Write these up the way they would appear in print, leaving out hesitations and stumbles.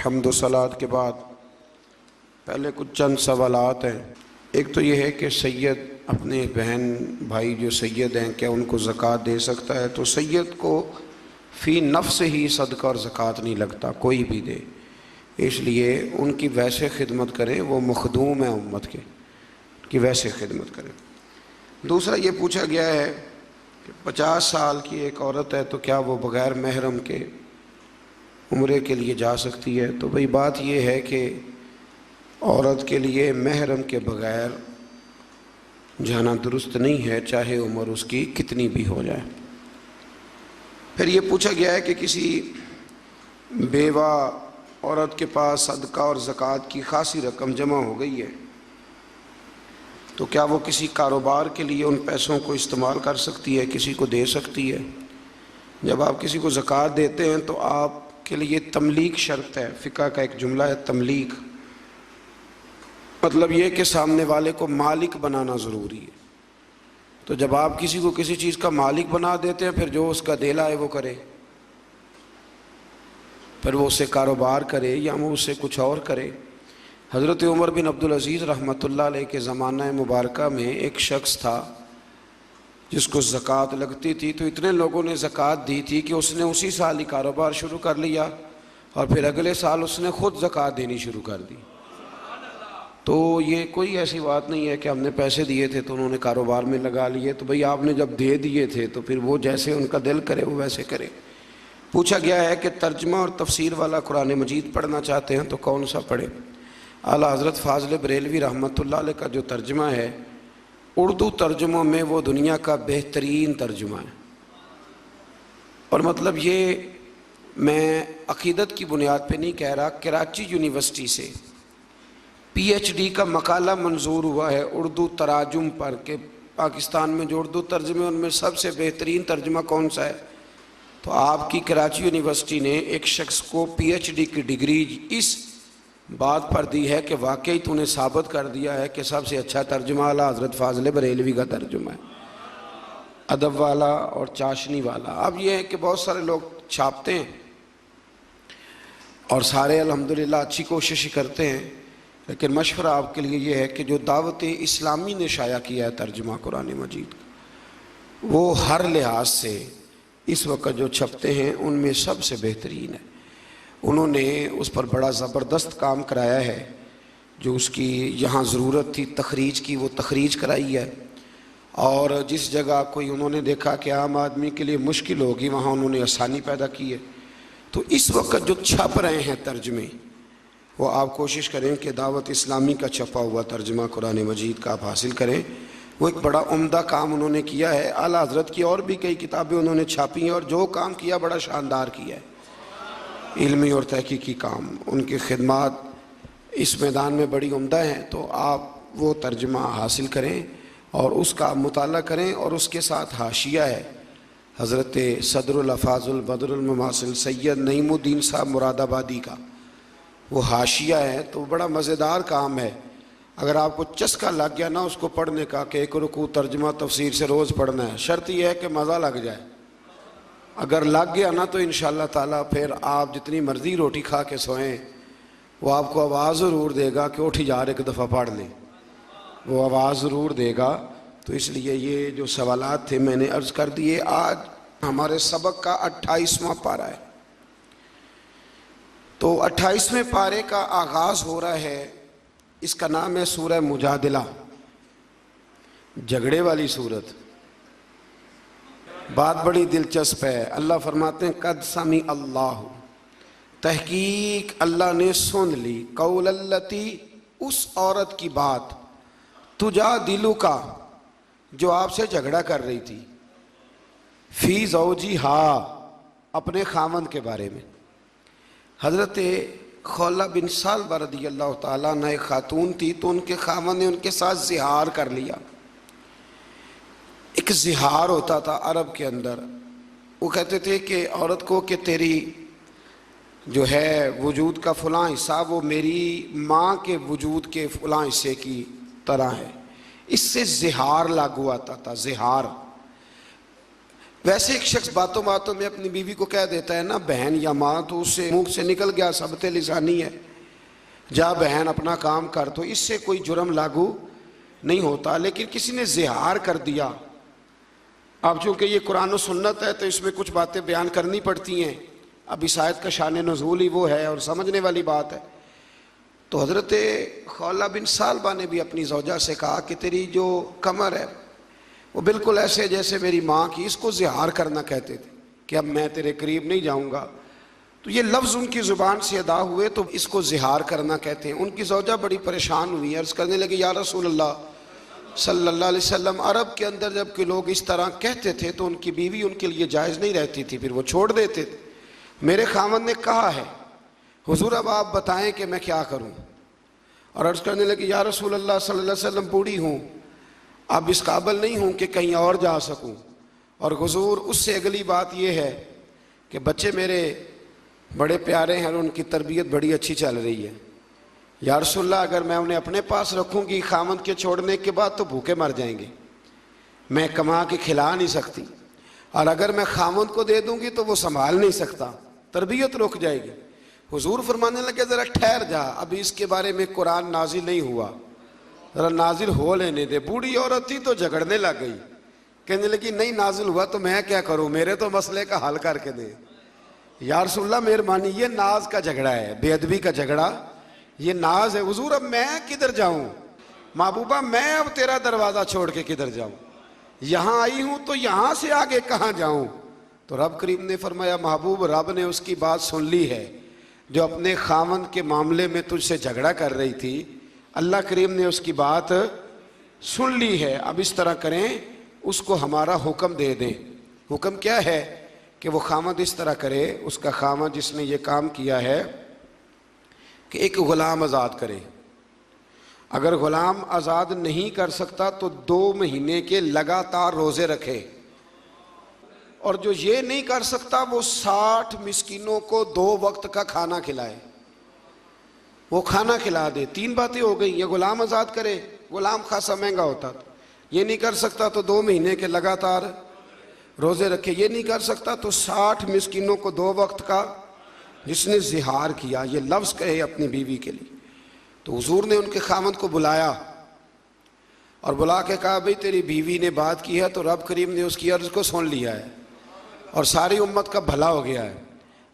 हम्द व सलात के बाद पहले कुछ चंद सवालात हैं। एक तो ये है कि सैयद अपने बहन भाई जो सैयद हैं क्या उनको ज़कात दे सकता है? तो सैयद को फ़ी नफ्स ही सदका और ज़कात नहीं लगता, कोई भी दे, इसलिए उनकी वैसे खिदमत करें, वो मखदूम है उम्मत के, कि वैसे खिदमत करें। दूसरा ये पूछा गया है कि 50 साल की एक औरत है तो क्या वो बग़ैर महरम के उम्रे के लिए जा सकती है? तो भाई बात ये है कि औरत के लिए महरम के बग़ैर जाना दुरुस्त नहीं है, चाहे उम्र उसकी कितनी भी हो जाए। फिर ये पूछा गया है कि किसी बेवा औरत के पास सदका और ज़कात की खासी रकम जमा हो गई है, तो क्या वो किसी कारोबार के लिए उन पैसों को इस्तेमाल कर सकती है, किसी को दे सकती है? जब आप किसी को ज़कात देते हैं तो आपके लिए तमलीक शर्त है। फ़िक़्ह का एक जुमला है तमलीक, मतलब ये कि सामने वाले को मालिक बनाना ज़रूरी है। तो जब आप किसी को किसी चीज़ का मालिक बना देते हैं, फिर जो उसका देला है वो करे, फिर वो उससे कारोबार करे या वो उससे कुछ और करे। हज़रत उमर बिन अब्दुल अज़ीज़ रहमतुल्लाह अलैह के ज़माना मुबारका में एक शख्स था जिसको ज़कात लगती थी, तो इतने लोगों ने ज़कात दी थी कि उसने उसी साल ही कारोबार शुरू कर लिया और फिर अगले साल उसने ख़ुद ज़कात देनी शुरू कर दी। तो ये कोई ऐसी बात नहीं है कि हमने पैसे दिए थे तो उन्होंने कारोबार में लगा लिए। तो भाई आपने जब दे दिए थे तो फिर वो जैसे उनका दिल करे वो वैसे करे। पूछा गया है कि तर्जमा और तफसीर वाला कुरान मजीद पढ़ना चाहते हैं तो कौन सा पढ़े? आला हज़रत फ़ाज़िल बरेलवी रहमतुल्लाह अलैह का जो तर्जमा है उर्दू तर्जुमों में वो दुनिया का बेहतरीन तर्जुमा है। और मतलब ये मैं अक़ीदत की बुनियाद पे नहीं कह रहा, कराची यूनिवर्सिटी से PhD का मकाला मंजूर हुआ है उर्दू तराजुम पर कि पाकिस्तान में जो उर्दू तर्जुमे उनमें सबसे बेहतरीन तर्जुमा कौन सा है। तो आपकी कराची यूनिवर्सिटी ने एक शख्स को PhD की डिग्री इस बात पर दी है कि वाकई तूने साबित कर दिया है कि सबसे अच्छा तर्जुमा आला हज़रत फ़ाज़िल बरेलवी का तर्जुमा है, अदब वाला और चाशनी वाला। अब ये है कि बहुत सारे लोग छापते हैं और सारे अल्हम्दुलिल्लाह अच्छी कोशिश करते हैं, लेकिन मशवरा आपके लिए ये है कि जो दावत इस्लामी ने शाया किया है तर्जुमा कुरान मजीद वो हर लिहाज से इस वक्त जो छपते हैं उनमें सबसे बेहतरीन है। उन्होंने उस पर बड़ा ज़बरदस्त काम कराया है, जो उसकी यहाँ ज़रूरत थी तखरीज की वो तखरीज कराई है, और जिस जगह कोई उन्होंने देखा कि आम आदमी के लिए मुश्किल होगी वहाँ उन्होंने आसानी पैदा की है। तो इस वक्त जो छप रहे हैं तर्जमे वो आप कोशिश करें कि दावत इस्लामी का छपा हुआ तर्जमा कुरान मजीद का आप हासिल करें। वो एक बड़ा उम्दा काम उन्होंने किया है। आला हज़रत की और भी कई किताबें उन्होंने छापी हैं और जो काम किया बड़ा शानदार किया है, इल्मी और तहकीकी काम। उनकी खिदमात इस मैदान में बड़ी उम्दा हैं। तो आप वो तर्जमा हासिल करें और उसका मुताला करें, और उसके साथ हाशिया है हज़रत सदरुल अफ़ाज़ुल बदरुल मुमासिल सैयद नईमुद्दीन साहब मुरादाबादी का, वो हाशिया है। तो बड़ा मज़ेदार काम है। अगर आपको चस्का लग गया ना उसको पढ़ने का कि एक रुकू तर्जमा तफसीर से रोज़ पढ़ना है, शर्त यह है कि मज़ा लग जाए। अगर लग गया ना तो इंशाअल्लाह ताला फिर आप जितनी मर्ज़ी रोटी खा के सोएं, वो आपको आवाज़ ज़रूर देगा कि उठ यार एक दफ़ा पढ़ लें, वो आवाज़ ज़रूर देगा। तो इसलिए ये जो सवालात थे मैंने अर्ज़ कर दिए। आज हमारे सबक का 28वां पारा है। तो 28वें पारे का आगाज़ हो रहा है, इसका नाम है सूरह मुजादिला, झगड़े वाली सूरत। बात बड़ी दिलचस्प है। अल्लाह फरमाते हैं कद समी अल्लाह, तहकीक अल्लाह ने सुन ली, कौल अल्लती, उस औरत की बात, तुजा दिलू का, जो आपसे झगड़ा कर रही थी, फी ज़ौजी हा, अपने खामन के बारे में। हज़रत खौला बिन सालबा रज़ियल्लाहु ताला अन्हा एक खातून थी, तो उनके खामन ने उनके साथ ज़िहार कर लिया। एक ज़िहार होता था अरब के अंदर, वो कहते थे कि औरत को कि तेरी जो है वजूद का फ़लाँ हिस्सा वो मेरी माँ के वजूद के फ़लाँ हिस्से की तरह है। इससे ज़िहार लागू आता था। ज़िहार वैसे एक शख्स बातों बातों में अपनी बीवी को कह देता है ना बहन या माँ, तो उससे मुंह से निकल गया सबते लिसानी है, जा बहन अपना काम कर, तो इससे कोई जुर्म लागू नहीं होता। लेकिन किसी ने ज़िहार कर दिया, अब चूँकि ये कुरान और सुन्नत है तो इसमें कुछ बातें बयान करनी पड़ती हैं। अब इस आयत का शान नुज़ूल ही वो है और समझने वाली बात है। तो हज़रत खौला बिन सालबा ने भी अपनी ज़ौजा से कहा कि तेरी जो कमर है वो बिल्कुल ऐसे जैसे मेरी माँ की, इसको ज़िहार करना कहते थे कि अब मैं तेरे करीब नहीं जाऊँगा। तो ये लफ्ज़ उनकी ज़ुबान से अदा हुए तो इसको ज़िहार करना कहते हैं। उनकी ज़ौजा बड़ी परेशान हुई, अर्ज़ करने लगी या रसूल अल्लाह सल्लल्लाहु अलैहि वसल्लम, अरब के अंदर जब कि लोग इस तरह कहते थे तो उनकी बीवी उनके लिए जायज़ नहीं रहती थी, फिर वो छोड़ देते थे। मेरे खामद ने कहा है हुजूर अब आप बताएं कि मैं क्या करूं। और अर्ज़ करने लगी या रसूल अल्लाह सल्लल्लाहु अलैहि वसल्लम, बूढ़ी हूँ, अब इस काबिल नहीं हूँ कि कहीं और जा सकूँ। और हुजूर उससे अगली बात यह है कि बच्चे मेरे बड़े प्यारे हैं और उनकी तरबियत बड़ी अच्छी चल रही है। या रसूलल्लाह अगर मैं उन्हें अपने पास रखूँगी खामद के छोड़ने के बाद तो भूखे मर जाएंगे, मैं कमा के खिला नहीं सकती, और अगर मैं खामद को दे दूँगी तो वो संभाल नहीं सकता, तरबियत रुक जाएगी। हुजूर फरमाने लगे ज़रा ठहर जा, अभी इसके बारे में कुरान नाजिल नहीं हुआ, ज़रा नाजिल हो लेने दे। बूढ़ी औरत थी तो झगड़ने लग गई, कहने लगी नहीं नाजिल हुआ तो मैं क्या करूँ, मेरे तो मसले का हल करके दे। या रसूलल्लाह मेहरबानी, ये नाज का झगड़ा है, बेअदबी का झगड़ा, ये नाज है। हुजूर अब मैं किधर जाऊँ, महबूबा मैं अब तेरा दरवाज़ा छोड़ के किधर जाऊँ, यहाँ आई हूँ तो यहाँ से आगे कहाँ जाऊँ। तो रब करीम ने फरमाया महबूब रब ने उसकी बात सुन ली है जो अपने खामन के मामले में तुझसे झगड़ा कर रही थी, अल्लाह करीम ने उसकी बात सुन ली है। अब इस तरह करें, उसको हमारा हुक्म दे दें। हुक्म क्या है कि वो खामद इस तरह करे, उसका खामद जिसने ये काम किया है कि एक ग़ुलाम आज़ाद करे। अगर ग़ुलाम आज़ाद नहीं कर सकता तो 2 महीने के लगातार रोज़े रखे, और जो ये नहीं कर सकता वो 60 मिस्कीनों को 2 वक्त का खाना खिलाए, वो खाना खिला दे। 3 बातें हो गई, ये ग़ुलाम आज़ाद करे, ग़ुलाम खासा महंगा होता था, ये नहीं कर सकता तो 2 महीने के लगातार रोज़े रखे, ये नहीं कर सकता तो 60 मिस्कीनों को 2 वक्त का, जिसने ज़िहार किया, ये लफ्ज़ कहे अपनी बीवी के लिए। तो हुजूर ने उनके खामद को बुलाया और बुला के कहा भाई तेरी बीवी ने बात की है तो रब करीम ने उसकी अर्ज़ को सुन लिया है और सारी उम्मत का भला हो गया है,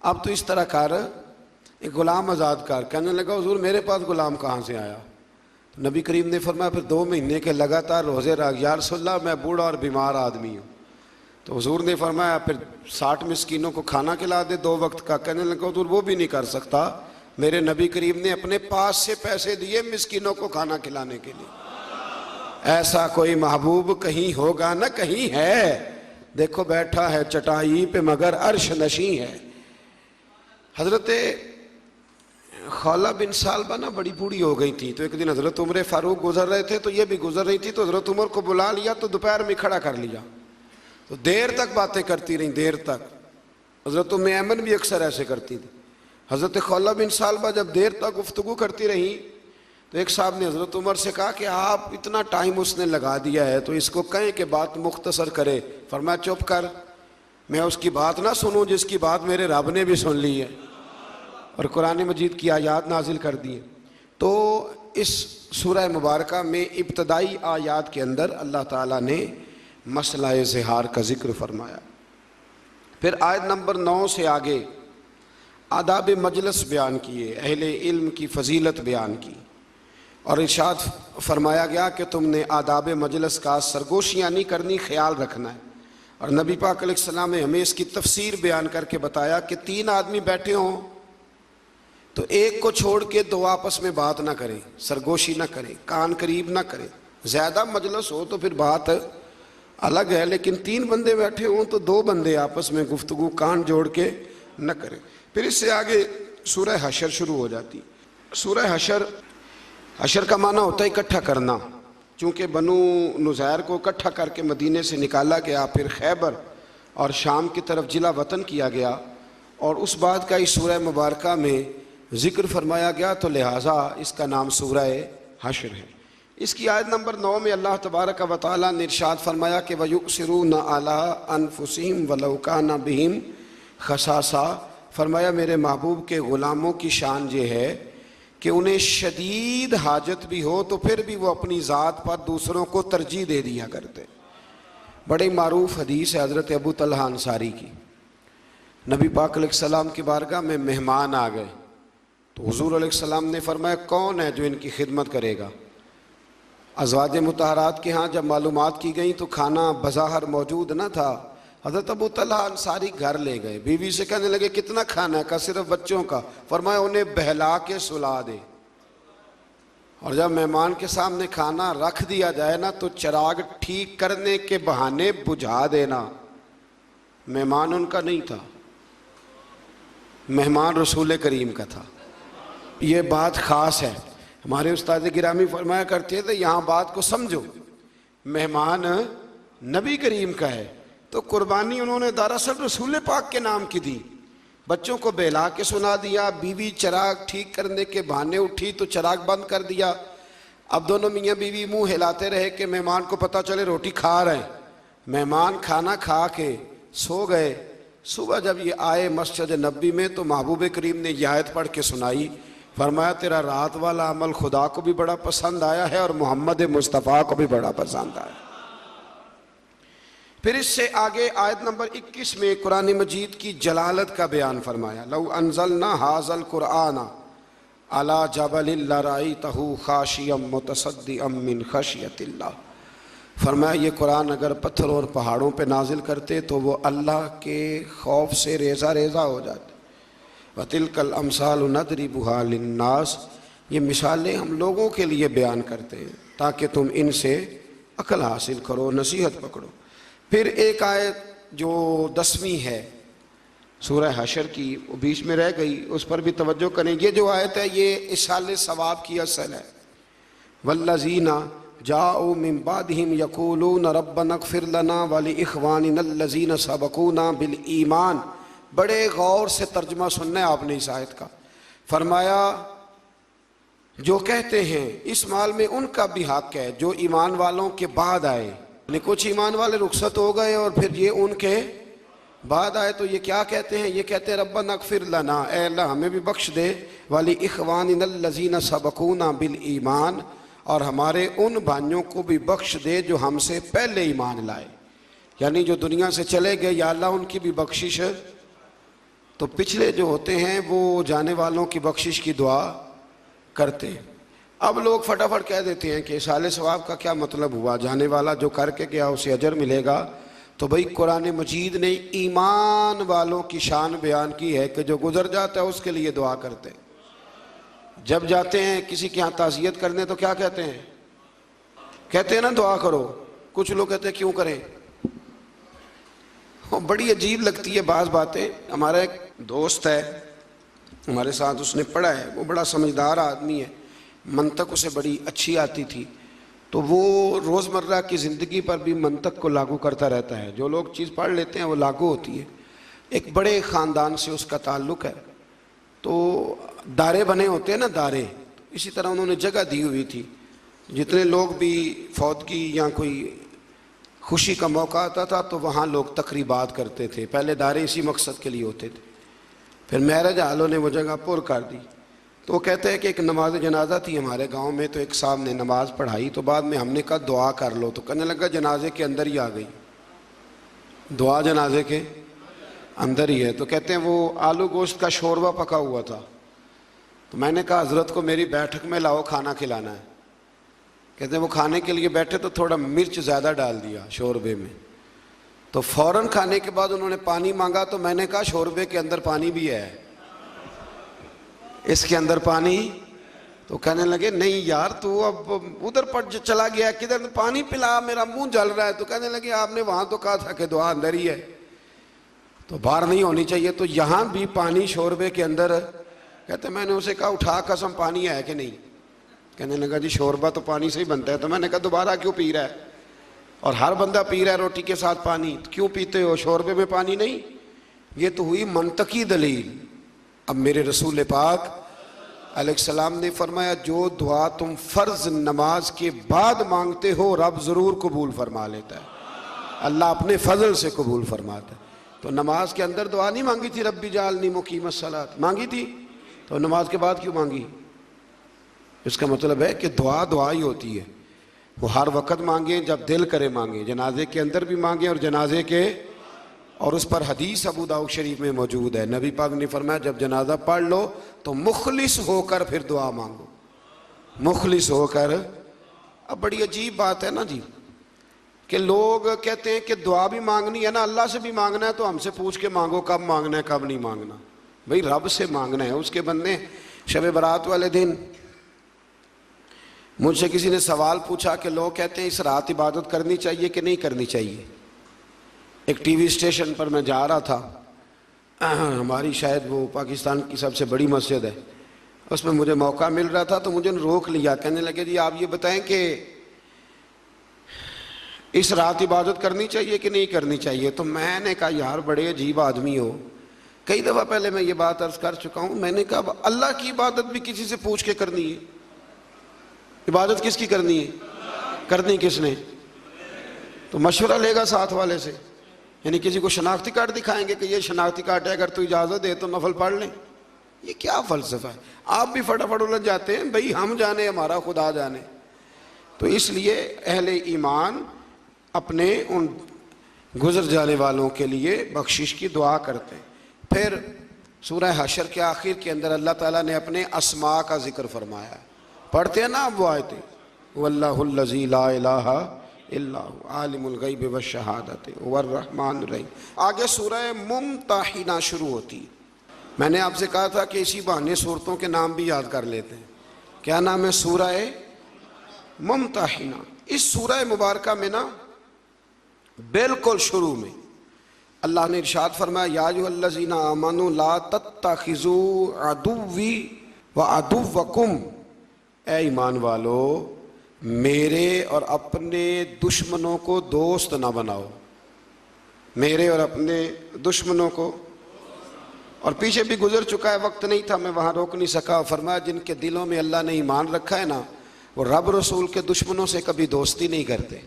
अब तो इस तरह कर, एक ग़ुलाम आज़ाद कर। कहने लगा हुजूर मेरे पास ग़ुलाम कहाँ से आया। तो नबी करीम ने फरमाया फिर 2 महीने के लगातार रोज़े रख। या रसूलल्लाह मैं बूढ़ा और बीमार आदमी हूँ। तो हुजूर ने फरमाया फिर 60 मिस्कीनों को खाना खिला दे 2 वक्त का। कहने लगा हुजूर वो भी नहीं कर सकता, मेरे नबी करीम ने अपने पास से पैसे दिए मिस्कीनों को खाना खिलाने के लिए। ऐसा कोई महबूब कहीं होगा ना कहीं है, देखो बैठा है चटाई पे मगर अर्श नशी है। हजरत खौला बिन सालबा ना बड़ी बूढ़ी हो गई थी, तो एक दिन हजरत उमर फारूक गुजर रहे थे तो ये भी गुजर रही थी, तो हजरत उमर को बुला लिया तो दोपहर में खड़ा कर लिया, तो देर तक बातें करती रही, देर तक। हजरत उम्मे ऐमन भी अक्सर ऐसे करती थी। हजरत खौला बिन सालबा जब देर तक गुफ्तगू करती रही तो एक साहब ने हजरत उमर से कहा कि आप इतना टाइम उसने लगा दिया है तो इसको कहें कि बात मुख्तसर करे। फरमाया चुप कर, मैं उसकी बात ना सुनूं जिसकी बात मेरे रब ने भी सुन ली है और कुरान मजीद की आयात नाजिल कर दी है। तो इस सूरह मुबारका में इब्तदाई आयात के अंदर अल्लाह ताला ने मसला ज़िहार का जिक्र फरमाया। फिर आयत नंबर 9 से आगे आदाब मजलिस बयान किए, अहले इल्म की फजीलत बयान की और इरशाद फरमाया गया कि तुमने आदाब मजलिस का सरगोशियाँ नहीं करनी, ख्याल रखना है। और नबी पाक अलैहिस्सलाम ने हमें इसकी तफसीर बयान करके बताया कि 3 आदमी बैठे हों तो एक को छोड़ के 2 आपस में बात ना करें, सरगोशी ना करें, कान करीब ना करें। ज़्यादा मजलिस हो तो फिर बात अलग है, लेकिन 3 बंदे बैठे हों तो 2 बंदे आपस में गुफ्तगू कान जोड़ के न करें। फिर इससे आगे सूरह हशर शुरू हो जाती। सूरह हशर का माना होता है इकट्ठा करना। चूँकि बनु नुज़ैर को इकट्ठा करके मदीने से निकाला गया, फिर खैबर और शाम की तरफ जिला वतन किया गया और उस बात का इस सूरह मुबारका में ज़िक्र फरमाया गया, तो लिहाजा इसका नाम सूरह हशर है। इसकी आयत नंबर 9 में अल्लाह तबारक व तआला ने इरशाद फरमाया कि वयुसिरून अला अनफुसिहिम वलौ काना बिहिम खसासा। फरमाया मेरे महबूब के ग़ुलामों की शान ये है कि उन्हें शदीद हाजत भी हो तो फिर भी वो अपनी ज़ात पर दूसरों को तरजीह दे दिया करते। बड़ी मारूफ हदीस है हज़रत अबू तलहा अंसारी की। नबी पाक अलैहिस्सलाम की बारगाह में मेहमान आ गए तो हुज़ूर अलैहिस्सलाम ने फरमाया कौन है जो इनकी खिदमत करेगा। अज़वाज मुतहरात के यहाँ जब मालूमात की गई तो खाना बज़ाहर मौजूद न था। हज़रत अबू तलहा अंसारी घर ले गए, बीवी से कहने लगे कितना खाना है? का सिर्फ बच्चों का। फरमाया उन्हें बहला के सुला दे। और जब मेहमान के सामने खाना रख दिया जाए ना तो चिराग ठीक करने के बहाने बुझा देना। मेहमान उनका नहीं था, मेहमान रसूल करीम का था। ये बात ख़ास है। हमारे उस्ताद गिरामी फरमाया करते थे यहाँ बात को समझो, मेहमान नबी करीम का है तो कुर्बानी उन्होंने दरअसल रसूल पाक के नाम की दी। बच्चों को बहला के सुना दिया, बीवी चिराग ठीक करने के बहाने उठी तो चिराग बंद कर दिया। अब दोनों मियाँ बीवी मुंह हिलाते रहे कि मेहमान को पता चले रोटी खा रहे हैं। मेहमान खाना खा के सो गए। सुबह जब ये आए मस्जिद नबी में तो महबूब करीम ने यह आयत पढ़ के सुनाई। फरमाया तेरा रात वाला अमल खुदा को भी बड़ा पसंद आया है और मोहम्मद मुस्तफ़ा को भी बड़ा पसंद आया। फिर इससे आगे आयत नंबर 21 में कुरान मजीद की जलालत का बयान फरमाया। लौ अनज़लना हाज़ल कुरआन अला जबलिन लरअयतहु खाशियम मुतसद्दिअम मिन खशियतिल्लाह। फरमाया ये कुरान अगर पत्थरों और पहाड़ों पे नाजिल करते तो वो अल्लाह के खौफ से रेज़ा रेज़ा हो जाते। वतिलकल अमसालु नदरिबुहा लिन्नास, ये मिसालें हम लोगों के लिए बयान करते हैं ताकि तुम इनसे अकल हासिल करो, नसीहत पकड़ो। फिर एक आयत जो 10वीं है सूरह हशर की, वो बीच में रह गई, उस पर भी तवज्जो करें। ये जो आयत है ये इसाले सवाब की असल है। वल्लज़ीना जाओ मिन बादिहिम यक़ूलून रब्बना इग़फ़िर लना व लिइख़वानिना अल्लज़ीना सबक़ूना बिल ईमान। बड़े गौर से तर्जुमा सुनना है आपने इस आयत का। फरमाया जो कहते हैं इस माल में उनका भी हक है जो ईमान वालों के बाद आए। कुछ ईमान वाले रुखसत हो गए और फिर ये उनके बाद आए तो ये क्या कहते हैं? ये कहते हैं रब्बना इग़फ़िर लना, ऐ अल्लाह हमें भी बख्श दे, व लिइख़वानिना अल्लज़ीना सबक़ूना बिल ईमान, और हमारे उन भाइयों को भी बख्श दे जो हमसे पहले ईमान लाए, यानी जो दुनिया से चले गए, या अल्लाह उनकी भी बख्शिश। तो पिछले जो होते हैं वो जाने वालों की बख्शिश की दुआ करते हैं। अब लोग फटाफट कह देते हैं कि इसाले सवाब का क्या मतलब हुआ, जाने वाला जो करके गया उसे अजर मिलेगा। तो भाई कुरान मजीद ने ईमान वालों की शान बयान की है कि जो गुजर जाता है उसके लिए दुआ करते हैं। जब जाते हैं किसी के यहाँ ताज़ियत करने तो क्या कहते हैं? कहते हैं ना दुआ करो। कुछ लोग कहते हैं क्यों करें? बड़ी अजीब लगती है बाज़ बातें। हमारा एक दोस्त है हमारे साथ, उसने पढ़ा है, वो बड़ा समझदार आदमी है, मंतक उसे बड़ी अच्छी आती थी, तो वो रोज़मर्रा की ज़िंदगी पर भी मंतक को लागू करता रहता है। जो लोग चीज़ पढ़ लेते हैं वो लागू होती है। एक बड़े ख़ानदान से उसका ताल्लुक़ है, तो दारे बने होते हैं ना दारे, इसी तरह उन्होंने जगह दी हुई थी। जितने लोग भी फौतगी या कोई खुशी का मौका आता था तो वहाँ लोग तकरीबात करते थे। पहले दारे इसी मकसद के लिए होते थे, फिर महरज आलों ने वो जगह पुर कर दी। तो वो कहते हैं कि एक नमाज जनाजा थी हमारे गांव में, तो एक साहब ने नमाज पढ़ाई, तो बाद में हमने कहा दुआ कर लो, तो कहने लगा जनाजे के अंदर ही आ गई, दुआ जनाजे के अंदर ही है। तो कहते हैं वो आलू गोश्त का शोरबा पका हुआ था, तो मैंने कहा हज़रत को मेरी बैठक में लाओ, खाना खिलाना है। कहते हैं वो खाने के लिए बैठे तो थोड़ा मिर्च ज़्यादा डाल दिया शोरबे में, तो फ़ौरन खाने के बाद उन्होंने पानी मांगा, तो मैंने कहा शोरबे के अंदर पानी भी है, इसके अंदर पानी। तो कहने लगे नहीं यार तू अब उधर पर चला गया, किधर, पानी पिला, मेरा मुंह जल रहा है। तो कहने लगे आपने वहाँ तो कहा था कि दुआ अंदर ही है, तो बाहर नहीं होनी चाहिए, तो यहाँ भी पानी शोरबे के अंदर। कहते मैंने उसे कहा उठा कसम पानी है कि नहीं? कहने लगा जी शोरबा तो पानी से ही बनता है। तो मैंने कहा दोबारा क्यों पी रहा है? और हर बंदा पी रहा है रोटी के साथ पानी, तो क्यों पीते हो? शोरबे में पानी नहीं? ये तो हुई मंतकी दलील। अब मेरे रसूल पाक अलैहिस्सलाम ने फरमाया जो दुआ तुम फ़र्ज नमाज के बाद मांगते हो रब ज़रूर कबूल फरमा लेता है, अल्लाह अपने फजल से कबूल फरमाता है। तो नमाज के अंदर दुआ नहीं मांगी थी रब्बी जालनी मुकीमस सलात, मांगी थी, तो नमाज के बाद क्यों मांगी? इसका मतलब है कि दुआ दुआ ही होती है, वो हर वक्त मांगे जब दिल करे मांगे, जनाजे के अंदर भी मांगे और जनाजे के, और उस पर हदीस अबू दाऊद शरीफ में मौजूद है, नबी पाक ने फरमाया जब जनाजा पढ़ लो तो मुखलिस होकर फिर दुआ मांगो, मुखलिस होकर। अब बड़ी अजीब बात है ना जी कि लोग कहते हैं कि दुआ भी मांगनी है ना, अल्लाह से भी मांगना है तो हमसे पूछ के मांगो कब मांगना है कब नहीं मांगना। भाई रब से मांगना है, उसके बंदे। शब बारात वाले दिन मुझसे किसी ने सवाल पूछा कि लोग कहते हैं इस रात इबादत करनी चाहिए कि नहीं करनी चाहिए। एक टीवी स्टेशन पर मैं जा रहा था, हमारी शायद वो पाकिस्तान की सबसे बड़ी मस्जिद है, उसमें मुझे मौका मिल रहा था तो मुझे रोक लिया, कहने लगे जी आप ये बताएं कि इस रात इबादत करनी चाहिए कि नहीं करनी चाहिए। तो मैंने कहा यार बड़े अजीब आदमी हो, कई दफ़ा पहले मैं ये बात अर्ज कर चुका हूँ। मैंने कहा अल्लाह की इबादत भी किसी से पूछ के करनी है, इबादत किसकी करनी है, करनी किसने? तो मशवरा लेगा साथ वाले से, यानी किसी को शनाख्ती कार्ड दिखाएंगे कि ये शनाख्ती कार्ड है, अगर तू इजाज़त दे तो नफल पढ़ लें। ये क्या फ़लसफ़ा है? आप भी फटाफट उलझ जाते हैं, भाई हम जाने हमारा खुदा जाने। तो इसलिए अहले ईमान अपने उन गुजर जाने वालों के लिए बख्शिश की दुआ करते हैं। फिर सूरह हशर के आखिर के अंदर अल्लाह ताला ने अपने अस्मा का जिक्र फरमाया है, पढ़ते हैं ना आप वो आयतें, वल्लाहुल लज़ी ला इलाहा इल्ला हु आलिमुल गैब व शहादत वर रहमान रहीम। आगे सूरह मुमतहिना शुरू होती है। मैंने आपसे कहा था कि इसी बहाने सूरतों के नाम भी याद कर लेते हैं। क्या नाम है? सूरह मुमतहिना। इस सूरह मुबारका में ना बिल्कुल शुरू में अल्लाह ने इरशाद फरमाया या अय्युहल्लज़ीना आमनू ला तत्तखिज़ू अदुव्वी व अदुव्वकुम, ए ईमान वालो मेरे और अपने दुश्मनों को दोस्त ना बनाओ, मेरे और अपने दुश्मनों को। और पीछे भी गुजर चुका है, वक्त नहीं था मैं वहाँ रोक नहीं सका। फरमाया जिनके दिलों में अल्लाह ने ईमान रखा है ना, वो रब रसूल के दुश्मनों से कभी दोस्ती नहीं करते।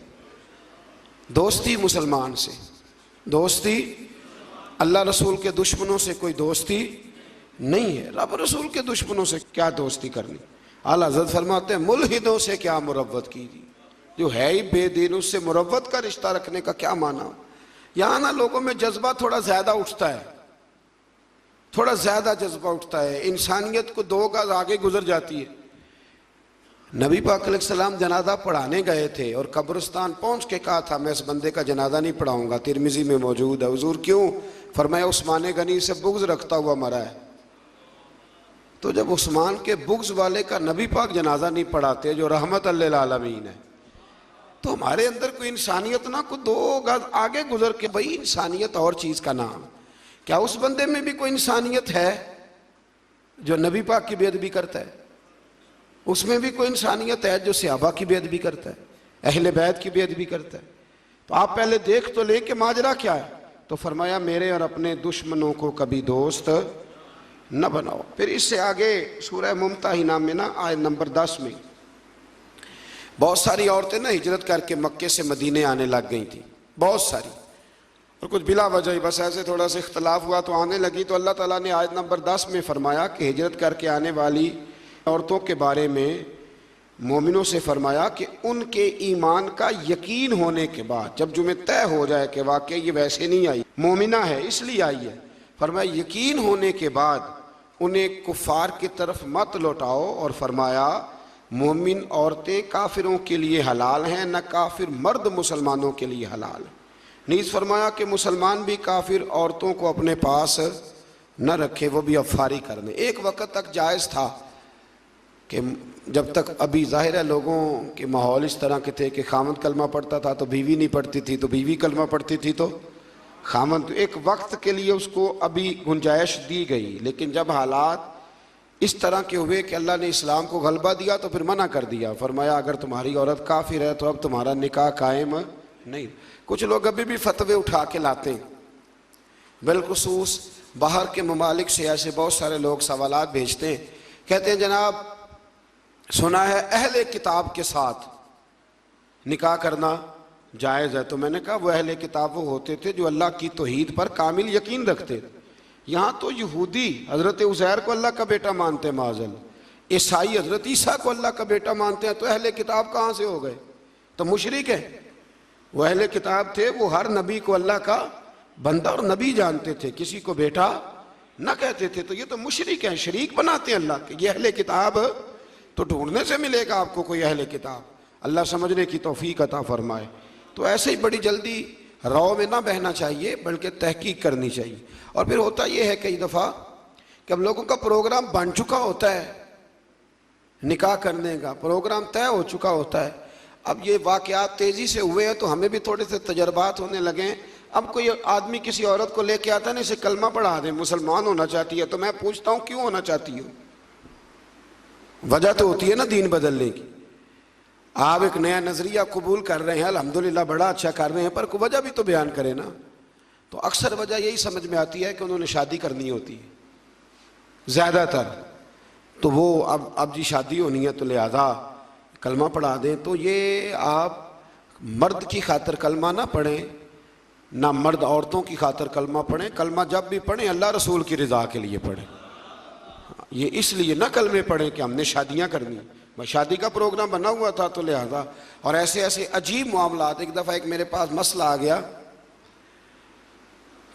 दोस्ती मुसलमान से, दोस्ती अल्लाह रसूल के दुश्मनों से कोई दोस्ती नहीं है। रब रसूल के दुश्मनों से क्या दोस्ती करनी? आला हज़रत फरमाते हैं मुल्हिदों से क्या मुरव्वत कीजिए, जो है ही बेदीन उससे मुरव्वत का रिश्ता रखने का क्या माना। यहाँ ना लोगों में जज्बा थोड़ा ज़्यादा उठता है, थोड़ा ज़्यादा जज्बा उठता है, इंसानियत को दो गज आगे गुजर जाती है। नबी पाक अलैहिस्सलाम जनाजा पढ़ाने गए थे और कब्रिस्तान पहुँच के कहा था मैं इस बंदे का जनाजा नहीं पढ़ाऊँगा, तिरमिज़ी में मौजूद है। हुजूर क्यों? फरमाया उस्मान गनी से बुग़्ज़ रखता हुआ मरा है। तो जब उस्मान के बुग़्ज़ वाले का नबी पाक जनाजा नहीं पढ़ाते जो रहमत लिल आलमीन है, तो हमारे अंदर कोई इंसानियत ना को दो गज आगे गुजर के, भाई इंसानियत और चीज़ का नाम, क्या उस बंदे में भी कोई इंसानियत है जो नबी पाक की बेअदबी करता है? उसमें भी कोई इंसानियत है जो सहाबा की बेअदबी करता है, अहले बैत की बेअदबी करता है? तो आप पहले देख तो ले कि माजरा क्या है। तो फरमाया मेरे और अपने दुश्मनों को कभी दोस्त न बनाओ। फिर इससे आगे सूरह मुमतहिना में ना आयत नंबर 10 में बहुत सारी औरतें ना हिजरत करके मक्के से मदीने आने लग गई थी, बहुत सारी, और कुछ बिला वजह बस ऐसे थोड़ा सा इख्तलाफ हुआ तो आने लगी। तो अल्लाह ताला ने आयत नंबर 10 में फरमाया कि हिजरत करके आने वाली औरतों के बारे में मोमिनों से फरमाया कि उनके ईमान का यकीन होने के बाद, जब जुम्मे तय हो जाए कि वाकई ये वैसे नहीं आई, मोमिना है इसलिए आई है, फरमाया यकीन होने के बाद उन्हें कुफार की तरफ मत लौटाओ। और फरमाया मोमिन औरतें काफिरों के लिए हलाल हैं, न काफिर मर्द मुसलमानों के लिए हलाल है। नीज़ फरमाया कि मुसलमान भी काफिर औरतों को अपने पास न रखे, वो भी अफारी करने। एक वक्त तक जायज़ था कि जब तक अभी ज़ाहिर है लोगों के माहौल इस तरह के थे कि खामद कलमा पढ़ता था तो बीवी नहीं पढ़ती थी, तो बीवी कलमा पढ़ती थी तो खामद, तो एक वक्त के लिए उसको अभी गुंजाइश दी गई। लेकिन जब हालात इस तरह के हुए कि अल्लाह ने इस्लाम को गलबा दिया तो फिर मना कर दिया। फरमाया अगर तुम्हारी औरत काफिर है तो अब तुम्हारा निकाह कायम नहीं। कुछ लोग अभी भी फतवे उठा के लाते हैं, बिलखुसूस बाहर के ममालिक से ऐसे बहुत सारे लोग सवालात भेजते हैं कहते हैं जनाब सुना है अहले किताब के साथ निकाह करना जायज़ है। तो मैंने कहा वो अहले किताब वो होते थे जो अल्लाह की तौहीद पर कामिल यकीन रखते थे। यहाँ तो यहूदी हज़रत उज़ैर को अल्लाह का बेटा मानते हैं माज़ल, ईसाई हज़रत ईसा को अल्लाह का बेटा मानते हैं, तो अहले किताब कहाँ से हो गए? तो मुशरिक है। वो अहले किताब थे, वो हर नबी को अल्लाह का बंदा और नबी जानते थे, किसी को बेटा न कहते थे। तो ये तो मुशरिक हैं, शरीक बनाते हैं अल्लाह के। ये अहले किताब तो ढूंढने से मिलेगा आपको कोई अहले किताब, अल्लाह समझने की तौफीक अता फरमाए। तो ऐसे ही बड़ी जल्दी राव में ना बहना चाहिए, बल्कि तहकीक करनी चाहिए। और फिर होता यह है कई दफ़ा कि हम लोगों का प्रोग्राम बन चुका होता है, निकाह करने का प्रोग्राम तय हो चुका होता है। अब ये वाक़यात तेज़ी से हुए हैं तो हमें भी थोड़े से तजर्बात होने लगे हैं। अब कोई आदमी किसी औरत को लेके आता है ना, इसे कलमा पढ़ा दे, मुसलमान होना चाहती है, तो मैं पूछता हूँ क्यों होना चाहती हो? वजह तो होती है ना दीन बदलने की। आप एक नया नज़रिया कबूल कर रहे हैं, अल्हम्दुलिल्लाह बड़ा अच्छा कर रहे हैं, पर कोई वजह भी तो बयान करें ना। तो अक्सर वजह यही समझ में आती है कि उन्होंने शादी करनी होती है ज़्यादातर। तो वो अब जी शादी होनी है तो लिहाजा कलमा पढ़ा दें। तो ये आप मर्द की खातिर कलमा ना पढ़ें, ना मर्द औरतों की खातिर कलमा पढ़ें। कलमा जब भी पढ़ें अल्लाह रसूल की रज़ा के लिए पढ़ें। ये इसलिए ना कलमे पढ़ें कि हमने शादियाँ करनी, मैं शादी का प्रोग्राम बना हुआ था तो लिहाजा। और ऐसे ऐसे अजीब मामलात। एक दफ़ा एक मेरे पास मसला आ गया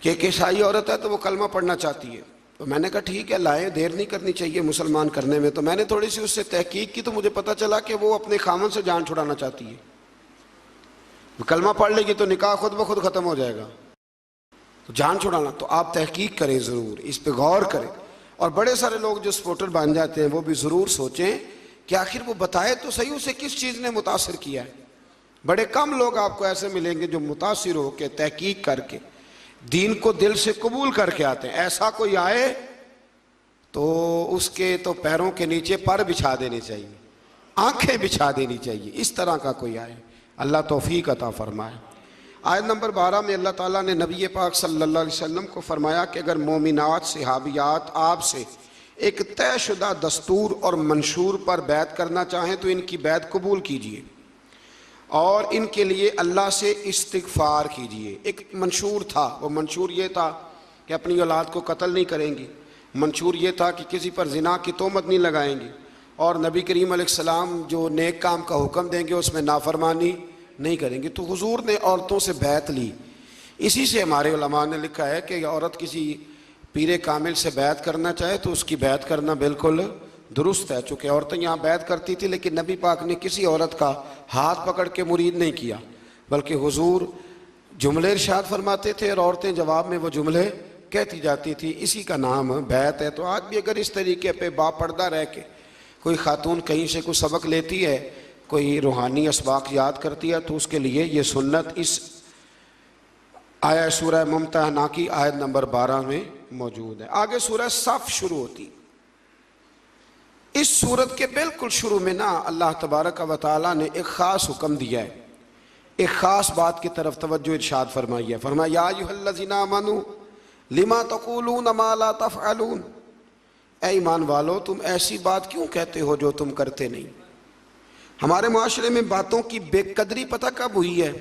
कि एक ईसाई औरत है तो वो कलमा पढ़ना चाहती है। तो मैंने कहा ठीक है लाएं, देर नहीं करनी चाहिए मुसलमान करने में। तो मैंने थोड़ी सी उससे तहकीक की तो मुझे पता चला कि वो अपने खामन से जान छुड़ाना चाहती है। कलमा पढ़ लेगी तो निकाह खुद ब खुद ख़त्म हो जाएगा, तो जान छुड़ाना। तो आप तहकीक करें, ज़रूर इस पर गौर करें। और बड़े सारे लोग जो सपोर्टर बन जाते हैं वो भी ज़रूर सोचें कि आखिर वो बताए तो सही उसे किस चीज़ ने मुतासिर किया है। बड़े कम लोग आपको ऐसे मिलेंगे जो मुतासिर होकर तहकीक करके दीन को दिल से कबूल करके आते हैं। ऐसा कोई आए तो उसके तो पैरों के नीचे पर बिछा देने चाहिए, आंखें बिछा देनी चाहिए। इस तरह का कोई आए, अल्लाह तौफीक अता फरमाए। आयत नंबर 12 में अल्लाह ताला ने नबी पाक सल्लल्लाहु अलैहि वसल्लम को फरमाया कि अगर मोमिनात सहाबियात आपसे एक तयशुदा दस्तूर और मंशूर पर बैत करना चाहें तो इनकी बैत कबूल कीजिए और इनके लिए अल्लाह से इस्तिगफार कीजिए। एक मंशूर था, वो मंशूर ये था कि अपनी औलाद को कत्ल नहीं करेंगी, मंशूर ये था कि किसी पर जिना की तोहमत नहीं लगाएंगी, और नबी करीम अलैहिस्सलाम जो नेक काम का हुक्म देंगे उसमें नाफरमानी नहीं करेंगे। तो हुजूर ने औरतों से बैत ली। इसी से हमारे उलमा ने लिखा है कि औरत किसी पीरे कामिल से बैत करना चाहे तो उसकी बैत करना बिल्कुल दुरुस्त है। चूँकि औरतें यहाँ बैत करती थी लेकिन नबी पाक ने किसी औरत का हाथ पकड़ के मुरीद नहीं किया, बल्कि हुजूर जुमले इरशाद फरमाते थे और औरतें जवाब में वो जुमले कहती जाती थी। इसी का नाम बैत है। तो आज भी अगर इस तरीके पे बापर्दा रह के कोई खातून कहीं से कुछ सबक लेती है, कोई रूहानी असबाक याद करती है, तो उसके लिए ये सुन्नत इस आया सूरह मुम्तहना की आयत नंबर 12 में मौजूद है। आगे सूरह सफ शुरू होती। इस सूरत के बिल्कुल शुरू में ना अल्लाह तबारक व तआला ने एक ख़ास हुक्म दिया है, एक ख़ास बात की तरफ तवज्जो इरशाद फरमाई है। फरमाया या अय्युहल्लज़ीना आमनू लिमा तक़ूलून मा ला तफ़अलून, ऐ ईमान वालो तुम ऐसी बात क्यों कहते हो जो तुम करते नहीं। हमारे माशरे में बातों की बेकदरी पता कब हुई है?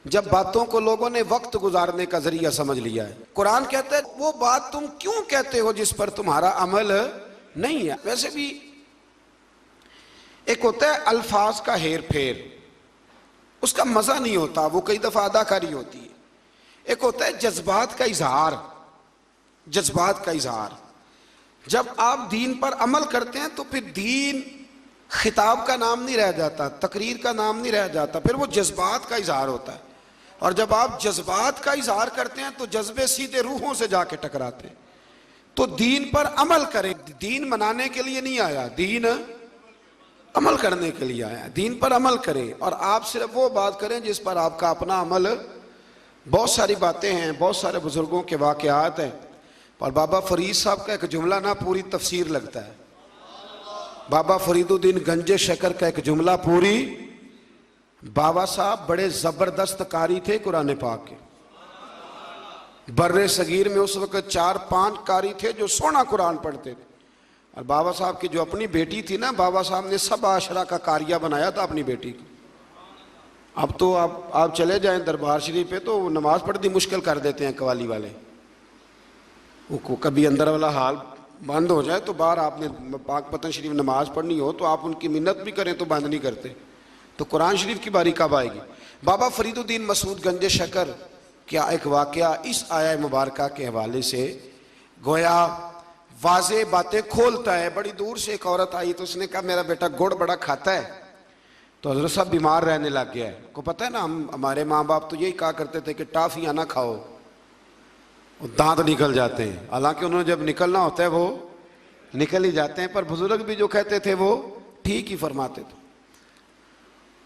जब बातों को लोगों ने वक्त गुजारने का जरिया समझ लिया है। कुरान कहता है वो बात तुम क्यों कहते हो जिस पर तुम्हारा अमल नहीं है। वैसे भी एक होता है अल्फाज का हेर फेर, उसका मजा नहीं होता, वो कई दफा अदाकारी होती है। एक होता है जज्बात का इजहार, जज्बात का इजहार। जब आप दीन पर अमल करते हैं तो फिर दीन खिताब का नाम नहीं रह जाता, तकरीर का नाम नहीं रह जाता, फिर वो जज्बात का इजहार होता है। और जब आप जज्बात का इजहार करते हैं तो जज्बे सीधे रूहों से जाके टकराते हैं। तो दीन पर अमल करें। दीन मनाने के लिए नहीं आया, दीन अमल करने के लिए आया। दीन पर अमल करें और आप सिर्फ वो बात करें जिस पर आपका अपना अमल। बहुत सारी बातें हैं, बहुत सारे बुजुर्गों के वाक़यात हैं, और बाबा फरीद साहब का एक जुमला ना पूरी तफसीर लगता है। बाबा फरीदुद्दीन गंजे शकर का एक जुमला पूरी। बाबा साहब बड़े ज़बरदस्त कारी थे कुरान पाक के। बर्रे सगीर में उस वक्त 4-5 कारी थे जो सोना कुरान पढ़ते थे। और बाबा साहब की जो अपनी बेटी थी ना, बाबा साहब ने सब आशरा का कारिया बनाया था अपनी बेटी को। अब तो आप चले जाएं दरबार शरीफ पे तो नमाज पढ़नी मुश्किल कर देते हैं कवाली वाले। वो कभी अंदर वाला हाल बंद हो जाए तो बाहर आपने पाक पतन शरीफ नमाज पढ़नी हो तो आप उनकी मिन्नत भी करें तो बंद नहीं करते। तो कुरान शरीफ की बारी कब आएगी? बाबा फरीदुद्दीन मसूद गंजे शकर क्या एक वाकया इस आया मुबारका के हवाले से गोया वाज़े बातें खोलता है। बड़ी दूर से एक औरत आई तो उसने कहा मेरा बेटा गुड़ बड़ा खाता है। तो हजरत साहब बीमार रहने लग गया है। को पता है ना, हमारे माँ बाप तो यही कहा करते थे कि टाफियाँ ना खाओ, दांत निकल जाते हैं। हालांकि उन्होंने जब निकलना होता है वो निकल ही जाते हैं, पर बुजुर्ग भी जो कहते थे वो ठीक ही फरमाते थे।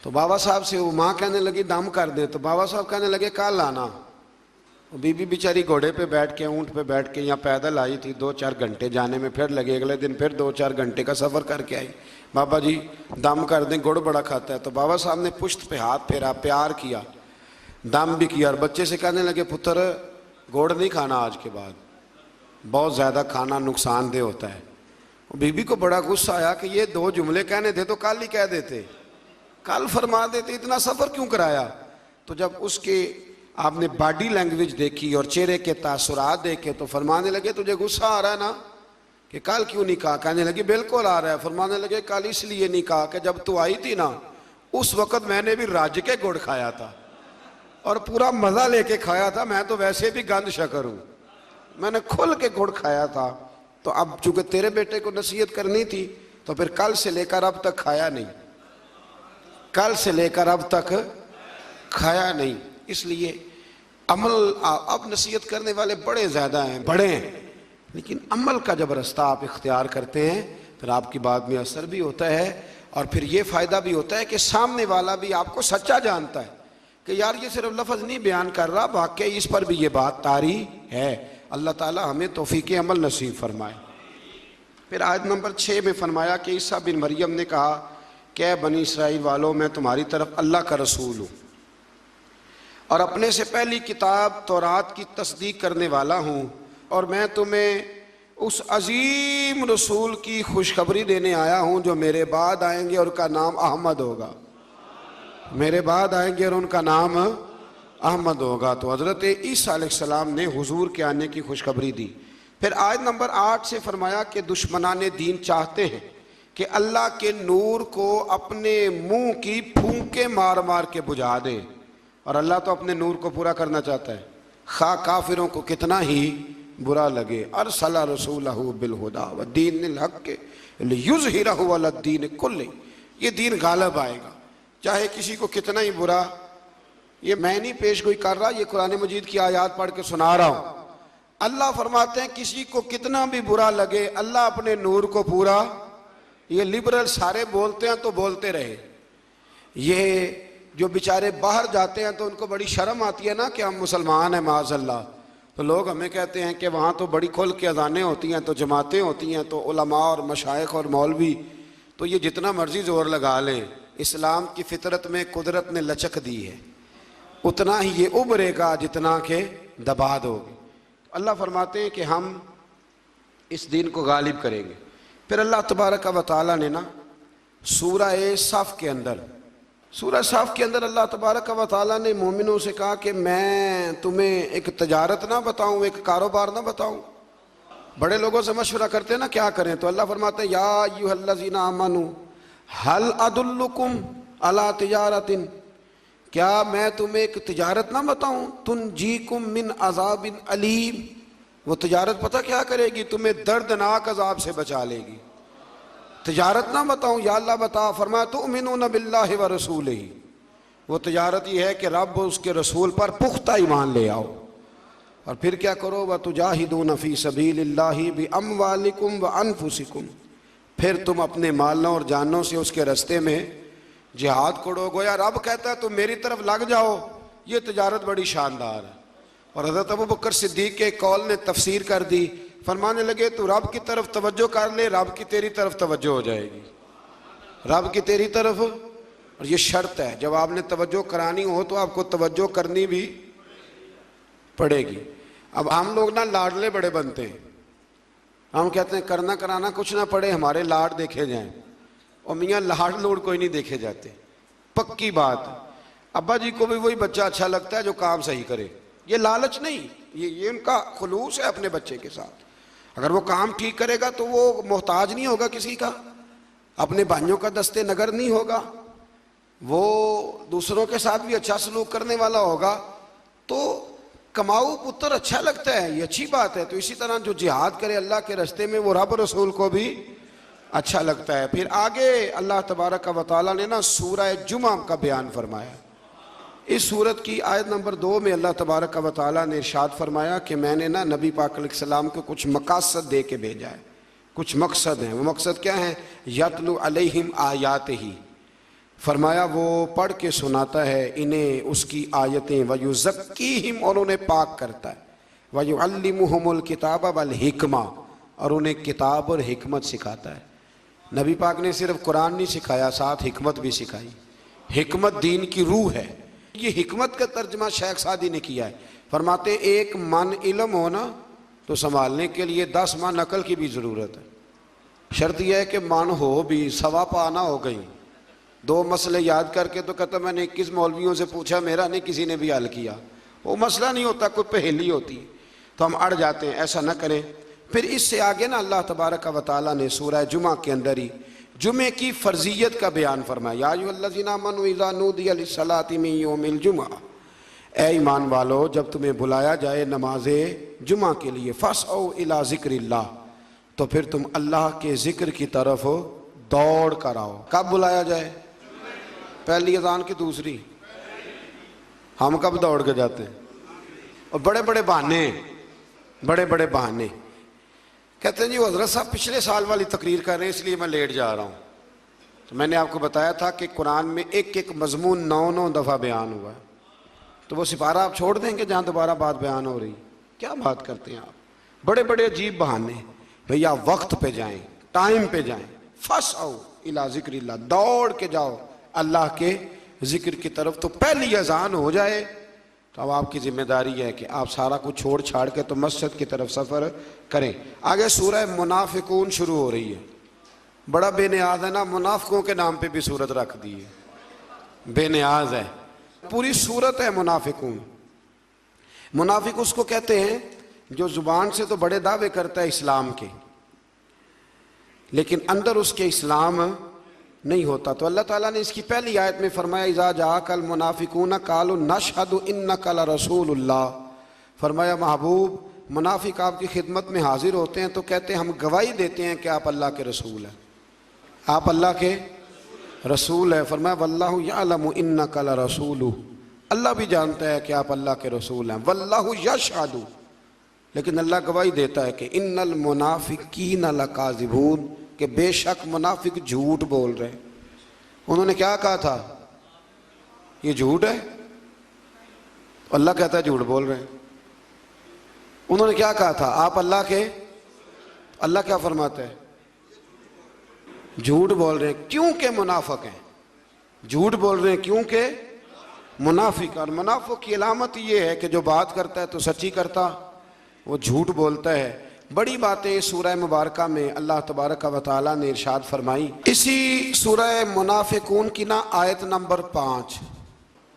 तो बाबा साहब से वो माँ कहने लगी दम कर दे, तो बाबा साहब कहने लगे कल आना। बीबी बेचारी घोड़े पे बैठ के ऊँट पे बैठ के यहाँ पैदल आई थी, 2-4 घंटे जाने में फिर लगे, अगले दिन फिर 2-4 घंटे का सफ़र करके आई। बाबा जी दम कर दें, गुड़ बड़ा खाता है। तो बाबा साहब ने पुश्त पे हाथ फेरा, प्यार किया, दम भी किया और बच्चे से कहने लगे पुत्र गुड़ नहीं खाना आज के बाद, बहुत ज़्यादा खाना नुकसानदेह होता है। बीबी को बड़ा गुस्सा आया कि ये 2 जुमले कहने थे तो कल ही कह देते, कल फरमा देते, इतना सफ़र क्यों कराया। तो जब उसके आपने बॉडी लैंग्वेज देखी और चेहरे के तासुरात देखे तो फरमाने लगे तुझे गुस्सा आ रहा है ना कि कल क्यों नहीं कहा। कहने लगी बिल्कुल आ रहा है। फरमाने लगे कल इसलिए नहीं कहा कि जब तू आई थी ना उस वक़्त मैंने भी राज्य के गुड़ खाया था और पूरा मज़ा लेके खाया था। मैं तो वैसे भी गंद शकर हूँ, मैंने खुल के गुड़ खाया था। तो अब चूंकि तेरे बेटे को नसीहत करनी थी तो फिर कल से लेकर अब तक खाया नहीं, कल से लेकर अब तक खाया नहीं। इसलिए अमल, अब नसीहत करने वाले बड़े ज़्यादा हैं, बड़े हैं, लेकिन अमल का जब रास्ता आप इख्तियार करते हैं फिर आपकी बात में असर भी होता है और फिर ये फ़ायदा भी होता है कि सामने वाला भी आपको सच्चा जानता है कि यार ये सिर्फ लफ्ज़ नहीं बयान कर रहा, वाकई इस पर भी ये बात तारी है। अल्लाह ताला हमें तौफीक अमल नसीब फरमाए। फिर आयत नंबर 6 में फरमाया कि ईसा बिन मरियम ने कहा क्या बनी इसराइल वालों मैं तुम्हारी तरफ अल्लाह का रसूल हूँ और अपने से पहली किताब तौरात की तस्दीक करने वाला हूँ और मैं तुम्हें उस अजीम रसूल की खुशखबरी देने आया हूँ जो मेरे बाद आएंगे और उनका नाम अहमद होगा। मेरे बाद आएंगे और उनका नाम अहमद होगा। तो हज़रत ईसा अलैहिस्सलाम ने हुजूर के आने की खुशखबरी दी। फिर आयत नंबर 8 से फरमाया कि दुश्मनाने दीन चाहते हैं कि अल्लाह के नूर को अपने मुंह की फूंके मार मार के बुझा दे और अल्लाह तो अपने नूर को पूरा करना चाहता है, खा काफिरों को कितना ही बुरा लगे। अरसला रसूलहू बिलहुदा व दीनिल हक़ लियुज़हिरहू अला दीन कुल्ली, ये दीन गालिब आएगा चाहे किसी को कितना ही बुरा। ये मैं नहीं पेश गोई कर रहा, ये कुरान मजीद की आयत पढ़ के सुना रहा हूँ। अल्लाह फरमाते हैं किसी को कितना भी बुरा लगे अल्लाह अपने नूर को पूरा। ये लिबरल सारे बोलते हैं तो बोलते रहे, ये जो बेचारे बाहर जाते हैं तो उनको बड़ी शर्म आती है ना कि हम मुसलमान हैं माज़अल्लाह, तो लोग हमें कहते हैं कि वहाँ तो बड़ी खुल के अज़ानें होती हैं, तो जमातें होती हैं, तो उलमा और मशाइख और मौलवी, तो ये जितना मर्जी ज़ोर लगा लें, इस्लाम की फितरत में कुदरत ने लचक दी है, उतना ही ये उभरेगा जितना के दबा दोगे। अल्लाह फरमाते हैं कि हम इस दीन को गालिब करेंगे। फिर अल्लाह तबारक व तआला ने ना सूरह सफ़ के अंदर, सूरह सफ़ के अंदर अल्लाह तबारक व तआला ने मोमिनों से कहा कि मैं तुम्हें एक तजारत ना बताऊं, एक कारोबार ना बताऊं। बड़े लोगों से मशवरा करते हैं ना क्या करें, तो अल्लाह फरमाते हैं या अय्युहल्लज़ीना आमनू हल अदुल्लुकुम अला तिजारतिन, क्या मैं तुम्हें एक तिजारत ना बताऊं, तुनजीकुम मिन अज़ाबिन अलीम, वो तिजारत पता क्या करेगी, तुम्हें दर्दनाक अजाब से बचा लेगी। तिजारत ना बताऊं, या अल्लाह बता। फरमाया तुमिनून बिल्लाहि व रसूलिही, वो तिजारत ये है कि रब उसके रसूल पर पुख्ता ईमान ले आओ और फिर क्या करो, व तुजाहिदून फी सबीलिल्लाहि बि अमवालिकुम व अनफुसिकुम, फिर तुम अपने मालों और जानों से उसके रास्ते में जिहाद करो। गोया रब कहता है तुम मेरी तरफ लग जाओ, ये तिजारत बड़ी शानदार है। और हज़रत अबू बकर सिद्दीक़ के कौल ने तफसीर कर दी, फरमाने लगे तू रब की तरफ तवज्जो कर ले, रब की तेरी तरफ तवज्जो हो जाएगी, रब की तेरी तरफ। और ये शर्त है, जब आपने तवज्जो करानी हो तो आपको तवज्जो करनी भी पड़ेगी। अब हम लोग ना लाडले बड़े बनते हैं, हम कहते हैं करना कराना कुछ ना पड़े, हमारे लाड देखे जाएं। और मियाँ लाड लोड कोई नहीं देखे जाते, पक्की बात। अब्बा जी को भी वही बच्चा अच्छा लगता है जो काम सही करे। ये लालच नहीं, ये उनका खुलूस है अपने बच्चे के साथ। अगर वो काम ठीक करेगा तो वो मोहताज नहीं होगा किसी का, अपने भाइयों का दस्ते नगर नहीं होगा, वो दूसरों के साथ भी अच्छा सलूक करने वाला होगा। तो कमाऊ पुत्र अच्छा लगता है, ये अच्छी बात है। तो इसी तरह जो जिहाद करे अल्लाह के रास्ते में, वो रब रसूल को भी अच्छा लगता है। फिर आगे अल्लाह तबारक व तआला ने ना सूरह जुमा का बयान फरमाया। इस सूरत की आयत नंबर 2 में अल्लाह तबारक व तआला ने इरशाद फरमाया कि मैंने ना नबी पाक अलैहिस्सलाम को कुछ मकासद दे के भेजा है, कुछ मकसद हैं। वो मकसद क्या है? यतलु अलैहिम आयातिही, फरमाया वो पढ़ के सुनाता है इन्हें उसकी आयतें, वयुज़क्कीहिम, और उन्हें पाक करता है, वयुअल्लिमुहुमुल किताब वल हिकमा, और उन्हें किताब और हिकमत सिखाता है। नबी पाक ने सिर्फ कुरान नहीं सिखाया, साथ हिकमत भी सिखाई। हिकमत दीन की रूह है। ये हिकमत का तर्जमा शेख सादी ने किया है। फरमाते एक मन इल्म हो ना तो संभालने के लिए 10 मन अकल की भी ज़रूरत है। शर्त यह है कि मन हो भी, सवा पाना हो गई। 2 मसले याद करके तो कहता मैंने 21 मौलवियों से पूछा, मेरा नहीं किसी ने भी हल किया। वो मसला नहीं होता, कोई पहेली होती है, तो हम अड़ जाते हैं। ऐसा न करें। फिर इससे आगे ना अल्लाह तबारक व तआला ने सूरह जुमा के अंदर ही जुमे की फर्जियत का बयान फरमाया। या अय्युहल्लज़ीना आमनू इज़ा नूदिया लिस्सलाति मिन यौमिल जुमा, ए ईमान वालो जब तुम्हें बुलाया जाए नमाज जुमा के लिए, फसऔ इला ज़िक्रिल्लाह, तो फिर तुम अल्लाह के ज़िक्र की तरफ दौड़ कर आओ। कब बुलाया जाए? पहली अज़ान की दूसरी? हम कब दौड़ के जाते हैं? और बड़े बड़े बहाने, बड़े बड़े बहाने। कहते हैं जी हज़रत साहब पिछले साल वाली तकरीर कर रहे हैं इसलिए मैं लेट जा रहा हूँ। तो मैंने आपको बताया था कि कुरान में एक एक मजमून 9-9 दफ़ा बयान हुआ है। तो वो सिपारा आप छोड़ देंगे जहाँ दोबारा बात बयान हो रही? क्या बात करते हैं आप? बड़े बड़े अजीब बहाने। भैया वक्त पे जाएं, टाइम पे जाएं। फसऔ इला ज़िक्रिल्लाह, दौड़ के जाओ अल्लाह के ज़िक्र की तरफ। तो पहली अज़ान हो जाए तो अब आपकी जिम्मेदारी है कि आप सारा कुछ छोड़ छाड़ के तो मस्जिद की तरफ सफ़र करें। आगे सूरह मुनाफिकून शुरू हो रही है। बड़ा बेनियाज है ना, मुनाफिकों के नाम पे भी सूरत रख दी है, बेनियाज है। पूरी सूरत है मुनाफिकून। मुनाफिक उसको कहते हैं जो ज़ुबान से तो बड़े दावे करता है इस्लाम के, लेकिन अंदर उसके इस्लाम नहीं होता। तो अल्लाह ताला ने इसकी पहली आयत में फरमाया इज़ा जाअकल मुनाफिकून कालू नशहदु इन्नका लरसूलुल्लाह, फरमाया महबूब मुनाफिक आपकी खिदमत में हाजिर होते हैं तो कहते हैं हम गवाही देते हैं कि आप अल्लाह के रसूल हैं, आप अल्लाह के रसूल है। फरमाया वल्लाहु यअलमु इन्नका लरसूलुहु, अल्लाह भी जानता है कि आप अल्लाह के रसूल हैं। वल्लाहु यशहदु, लेकिन अल्लाह गवाही देता है कि इन्नल मुनाफिकीन लकाज़िबून, कि बेशक मुनाफिक झूठ बोल रहे हैं। उन्होंने क्या कहा था? ये झूठ है। अल्लाह कहता है झूठ बोल रहे हैं। उन्होंने क्या कहा था? आप अल्लाह के, अल्लाह क्या फरमाता है? झूठ बोल रहे हैं। क्योंकि मुनाफिक हैं, झूठ बोल रहे हैं क्योंकि मुनाफिक। और मुनाफिक की अलामत ये है कि जो बात करता है तो सच्ची करता, वो झूठ बोलता है। बड़ी बातें सूरह मुबारका में अल्लाह तबारक व तआला ने इरशाद फरमाई। इसी सूरह मुनाफिकून की ना आयत नंबर 5,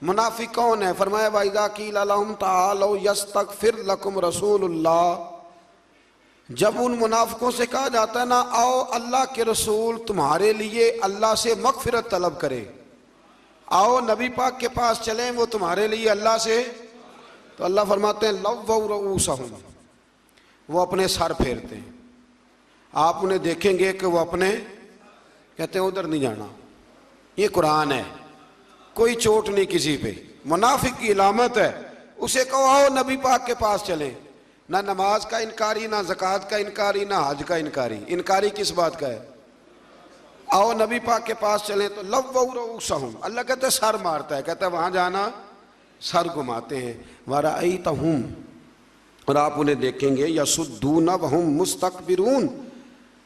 मुनाफिक कौन है? फरमाया वाइज़ा क़ील लहुम ताअलू यस्तग़फिर लकुम रसूलुल्लाह, जब उन मुनाफिकों से कहा जाता है ना आओ अल्लाह के रसूल तुम्हारे लिए अल्लाह से मग़फ़िरत तलब करें, आओ नबी पाक के पास चलें वो तुम्हारे लिए अल्लाह से, तो अल्लाह फरमाते हैं लव्वौ रऊसहुम, वो अपने सर फेरते हैं। आप उन्हें देखेंगे कि वो अपने, कहते हैं उधर नहीं जाना, ये कुरान है, कोई चोट नहीं किसी पे। मुनाफिक की इलामत है। उसे कहो आओ नबी पाक के पास चलें, ना नमाज का इनकारी, ना ज़कात का इनकारी, ना हज का इनकारी। इनकारी किस बात का है? आओ नबी पाक के पास चलें तो लव्वौ रऊसहुम, अल्लाह कहते हैं सर मारता है, कहता है वहाँ जाना, सर घुमाते हैं। वरअयतहुम, और आप उन्हें देखेंगे यसुद्दून वहुम मुस्तकबिरून,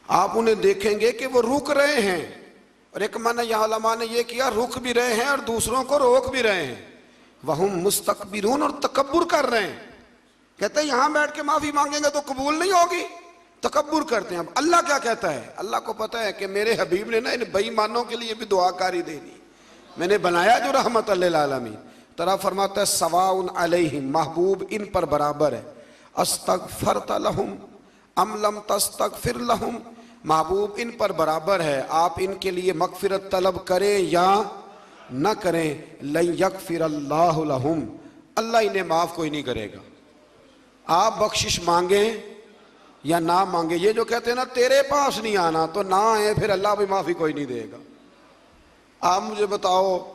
आप उन्हें देखेंगे कि वो रुक रहे हैं। और एक माना यहाँ उलमा ने ये किया, रुक भी रहे हैं और दूसरों को रोक भी रहे हैं। वहुम मुस्तकबिरून, और तकब्बुर कर रहे हैं। कहते हैं यहाँ बैठ के माफ़ी मांगेंगे तो कबूल नहीं होगी, तकब्बुर करते हैं। अब अल्लाह क्या कहता है, अल्लाह को पता है कि मेरे हबीब ने ना इन बेईमानों के लिए भी दुआकारी देनी, मैंने बनाया जो रहमत लिल आलमीन। तरह फरमाता है सवाउन अलैहिम, महबूब इन पर बराबर है, अस्तगफरत लहुम अम लम तस्तगफिर लहुम, महबूब इन पर बराबर है, आप इनके लिए मगफिरत तलब करें या न करें, लन यगफिरल्लाहु लहुम, अल्लाह इन्हें माफ कोई नहीं करेगा। आप बख्शिश मांगे या ना मांगे, ये जो कहते हैं ना तेरे पास नहीं आना, तो ना आए फिर अल्लाह भी माफी कोई नहीं देगा। आप मुझे बताओ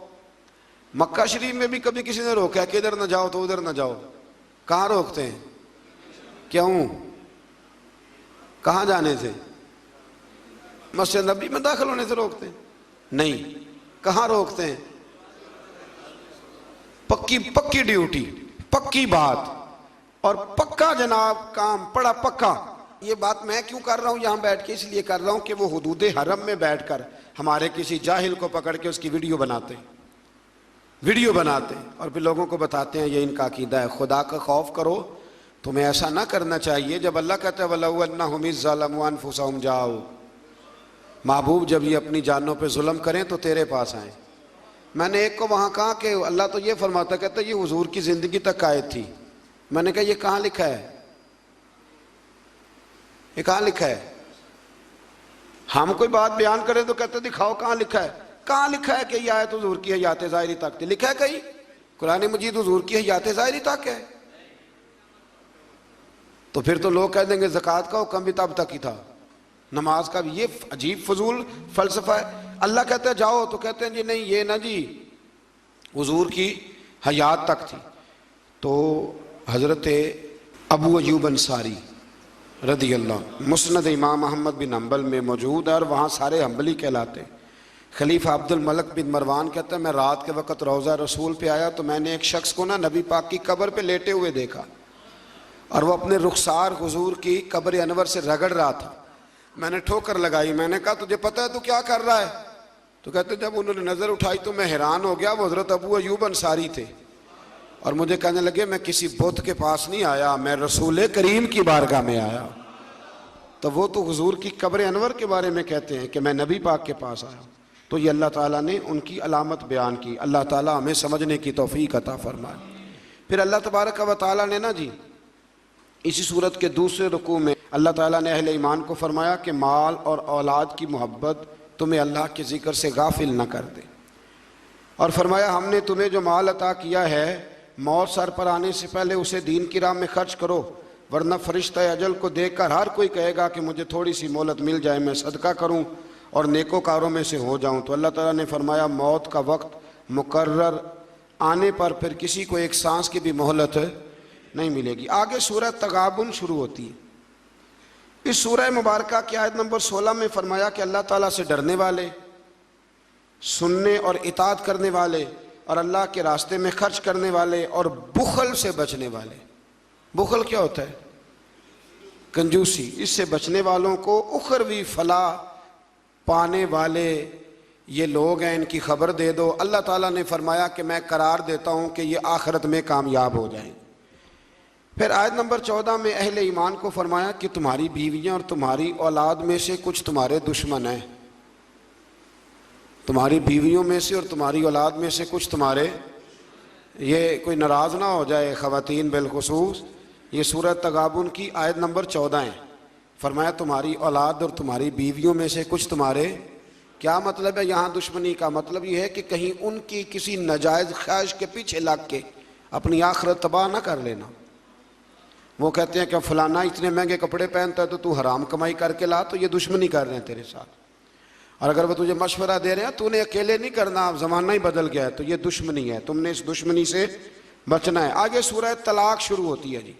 मक्का शरीफ में भी कभी किसी ने रोका है कि इधर ना जाओ तो उधर ना जाओ? कहाँ रोकते हैं? क्यों? कहाँ जाने से? मस्जिद नबी में दाखिल होने से रोकते हैं? नहीं। कहाँ रोकते हैं? पक्की पक्की ड्यूटी, पक्की बात और पक्का जनाब काम, पड़ा पक्का। ये बात मैं क्यों कर रहा हूं यहां बैठ के? इसलिए कर रहा हूं कि वो हुदूद हरम में बैठकर हमारे किसी जाहिल को पकड़ के उसकी वीडियो बनाते हैं और फिर लोगों को बताते हैं ये इनका अकीदा है। खुदा का खौफ करो, तुम्हें ऐसा ना करना चाहिए। जब अल्लाह कहता है वलौ अन्नहुम इज़्ज़लमू अनफुसहुम जाओ, महबूब जब ये अपनी जानों पे जुल्म करें तो तेरे पास आए। मैंने एक को वहां कहा कि अल्लाह तो ये फरमाता, कहता ये हुजूर की जिंदगी तक आयत थी। मैंने कहा ये कहाँ लिखा है, ये कहाँ लिखा है? हम कोई बात बयान करें तो कहते दिखाओ कहाँ लिखा है। कहाँ लिखा है कि यह आयत हुजूर की हयात ज़ाहिरी तक थी? लिखा है कहीं कुरान मजीद हुजूर की हयात ज़ाहिरी तक है? तो फिर तो लोग कह देंगे ज़कात का हुक्म भी तब तक ही था, नमाज का भी। ये अजीब फजूल फलसफा है। अल्लाह कहता है जाओ तो कहते हैं जी नहीं ये ना जी हुजूर की हयात तक थी। तो हज़रत अबू अयूब अंसारी रदी अल्लाह मुस्नद इमाम अहमद बिन हम्बल में मौजूद है और वहाँ सारे हम्बली कहलाते हैं। खलीफा अब्दुल मलिक बिन मरवान कहता है मैं रात के वक़्त रोज़ा रसूल पे आया तो मैंने एक शख्स को ना नबी पाक की कब्र पे लेटे हुए देखा और वो अपने रुखसार हुजूर की कब्र अनवर से रगड़ रहा था। मैंने ठोकर लगाई, मैंने कहा तुझे पता है तू क्या कर रहा है? तो कहते जब उन्होंने नज़र उठाई तो मैं हैरान हो गया, वो हज़रत अबू अयूब अंसारी थे और मुझे कहने लगे मैं किसी बुत के पास नहीं आया, मैं रसूल करीम की बारगाह में आया। तो वो तो हुजूर की कब्र अनवर के बारे में कहते हैं कि मैं नबी पाक के पास आया। तो ये अल्लाह ताला ने उनकी अलामत बयान की। अल्लाह ताला हमें समझने की तौफीक अता फरमाए। फिर अल्लाह तबारक व तआला ने ना जी इसी सूरत के दूसरे रुकू में अल्लाह ताला ने अहले ईमान को फरमाया कि माल और औलाद की मोहब्बत तुम्हें अल्लाह के ज़िक्र से गाफिल न कर दे, और फरमाया हमने तुम्हें जो माल अता किया है मौत सर पर आने से पहले उसे दीन की राह में खर्च करो, वरना फरिश्ता अजल को देखकर हर कोई कहेगा कि मुझे थोड़ी सी मोहलत मिल जाए, मैं सदका करूं और नेकोकारों में से हो जाऊं। तो अल्लाह ताला ने फरमाया मौत का वक्त मुकर्रर आने पर फिर किसी को एक सांस की भी मोहलत नहीं मिलेगी। आगे सूरह तगाबुन शुरू होती है। इस सूरह मुबारक की आयत नंबर 16 में फरमाया कि अल्लाह ताला से डरने वाले, सुनने और इताअत करने वाले और अल्लाह के रास्ते में खर्च करने वाले और बुखल से बचने वाले। बुखल क्या होता है? कंजूसी। इससे बचने वालों को उखरवी फलाह पाने वाले ये लोग हैं, इनकी खबर दे दो। अल्लाह ताला ने फरमाया कि मैं करार देता हूँ कि ये आखिरत में कामयाब हो जाएं। फिर आयत नंबर 14 में अहले ईमान को फरमाया कि तुम्हारी बीवियाँ और तुम्हारी औलाद में से कुछ तुम्हारे दुश्मन हैं। तुम्हारी बीवियों में से और तुम्हारी औलाद में से कुछ तुम्हारे, ये कोई नाराज़ ना हो जाए ख़वातीन बिलखुसूस, ये सूरत तगाबुन की आयत नंबर 14 है। फरमाया तुम्हारी औलाद और तुम्हारी बीवियों में से कुछ तुम्हारे। क्या मतलब है यहाँ दुश्मनी का? मतलब ये है कि कहीं उनकी किसी नाजायज़ ख्वाहिश के पीछे लग के अपनी आखिरत तबाह ना कर लेना। वो कहते हैं कि फलाना इतने महंगे कपड़े पहनता है तो तू हराम कमाई करके ला, तो ये दुश्मनी कर रहे हैं तेरे साथ। और अगर वो तुझे मशवरा दे रहे हैं तूने अकेले नहीं करना, अब ज़माना ही बदल गया है, तो ये दुश्मनी है, तुमने इस दुश्मनी से बचना है। आगे सूरह तलाक शुरू होती है जी।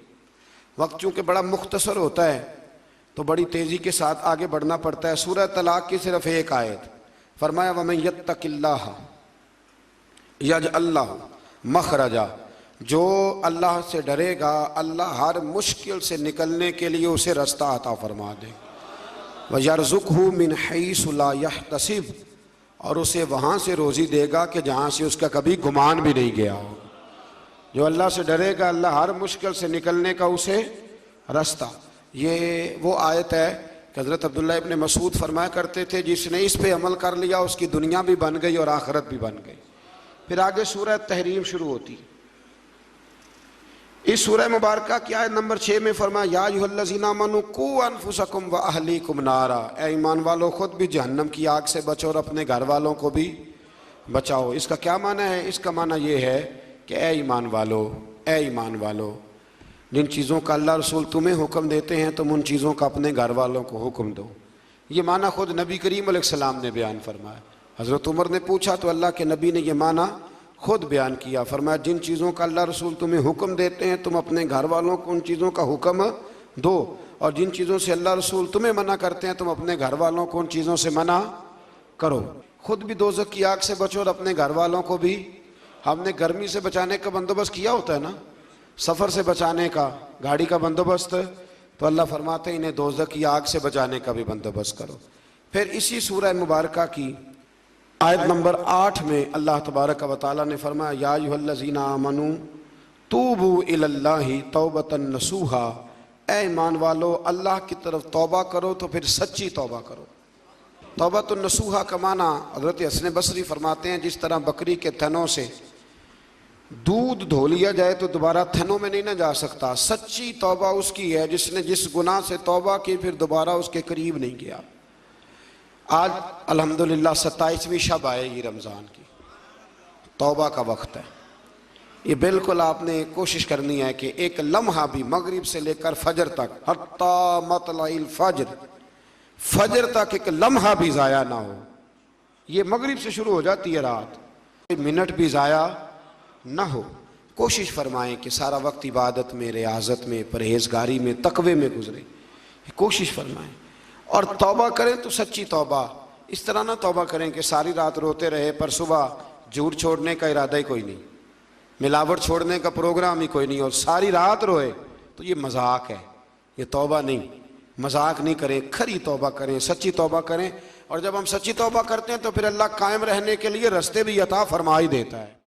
वक्त चूँकि बड़ा मुख्तसर होता है तो बड़ी तेज़ी के साथ आगे बढ़ना पड़ता है। सूरह तलाक की सिर्फ एक आयत। फरमाया वमन यत्तकिल्लाह यजअल लहू मखरजा, जो अल्लाह से डरेगा अल्लाह हर मुश्किल से निकलने के लिए उसे रास्ता अता फरमा दे। वयरज़ुक़हु मिन हैसु ला यहतसिब, और उसे वहाँ से रोज़ी देगा कि जहाँ से उसका कभी गुमान भी नहीं गया हो। जो अल्लाह से डरेगा अल्लाह हर मुश्किल से निकलने का उसे रास्ता। ये वो आयत है कि हज़रत अब्दुल्लाह इब्न मसूद फरमाया करते थे, जिसने इस पे अमल कर लिया उसकी दुनिया भी बन गई और आखिरत भी बन गई। फिर आगे सूरह तहरीम शुरू होती है। इस सूरह मुबारक की आयत नंबर 6 में फरमाया, या अय्युहल्लज़ीना आमनू कू अनफुसकुम व अहलीकुम नारा, ए ईमान वालों खुद भी जहन्नम की आग से बचो और अपने घर वालों को भी बचाओ। इसका क्या माना है? इसका माना यह है कि ए ईमान वालों, जिन चीज़ों का अल्लाह रसूल तुम्हें हुक्म देते हैं तुम उन चीज़ों का अपने घर वालों को हुक्म दो। ये माना खुद नबी करीम अलैहिस्सलाम ने बयान फरमाया। हज़रत उमर ने पूछा तो अल्लाह के नबी ने यह माना खुद बयान किया। फरमाया जिन चीज़ों का अल्लाह रसूल तुम्हें हुक्म देते हैं तुम अपने घर वालों को उन चीज़ों का हुक्म दो, और जिन चीज़ों से अल्लाह रसूल तुम्हें मना करते हैं तुम अपने घर वालों को उन चीज़ों से मना करो। खुद भी दोज़ख की आग से बचो और अपने घर वालों को भी। हमने गर्मी से बचाने का बंदोबस्त किया होता है ना, सफ़र से बचाने का, गाड़ी का बंदोबस्त, तो अल्लाह फरमाते हैं इन्हें दोज़ख की आग से बचाने का भी बंदोबस्त करो। फिर इसी सूरह मुबारका की आयत नंबर 8 में अल्लाह तबारक व तआला ने फरमाया, या अय्युहल्लज़ीना आमनू तूबू इलल्लाहि तौबतन नसूहा, ए ईमान वालो अल्लाह की तरफ तौबा करो तो फिर सच्ची तौबा करो। तौबतन नसूहा का माना हज़रत हसन बसरी फरमाते हैं, जिस तरह बकरी के थनों से दूध धो लिया जाए तो दोबारा थनों में नहीं ना जा सकता, सच्ची तौबा उसकी है जिसने जिस गुनाह से तौबा की फिर दोबारा उसके करीब नहीं गया। आज अल्हम्दुलिल्लाह 27वीं शब आएगी रमज़ान की, तौबा का वक्त है। ये बिल्कुल आपने कोशिश करनी है कि एक लम्हा भी मगरिब से लेकर फजर तक, हत्ता मतलाइल फजर, फजर तक एक लम्हा भी ज़ाया ना हो। ये मगरिब से शुरू हो जाती है रात, एक मिनट भी ज़ाया ना हो। कोशिश फरमाएं कि सारा वक्त इबादत में, रियाजत में, परहेजगारी में, तकवे में गुजरे। कोशिश फरमाएं और तौबा करें तो सच्ची तौबा। इस तरह ना तौबा करें कि सारी रात रोते रहे पर सुबह झूठ छोड़ने का इरादा ही कोई नहीं, मिलावट छोड़ने का प्रोग्राम ही कोई नहीं और सारी रात रोए, तो ये मजाक है, ये तौबा नहीं। मजाक नहीं करें, खरी तौबा करें, सच्ची तौबा करें। और जब हम सच्ची तौबा करते हैं तो फिर अल्लाह कायम रहने के लिए रास्ते भी अता फरमा ही देता है।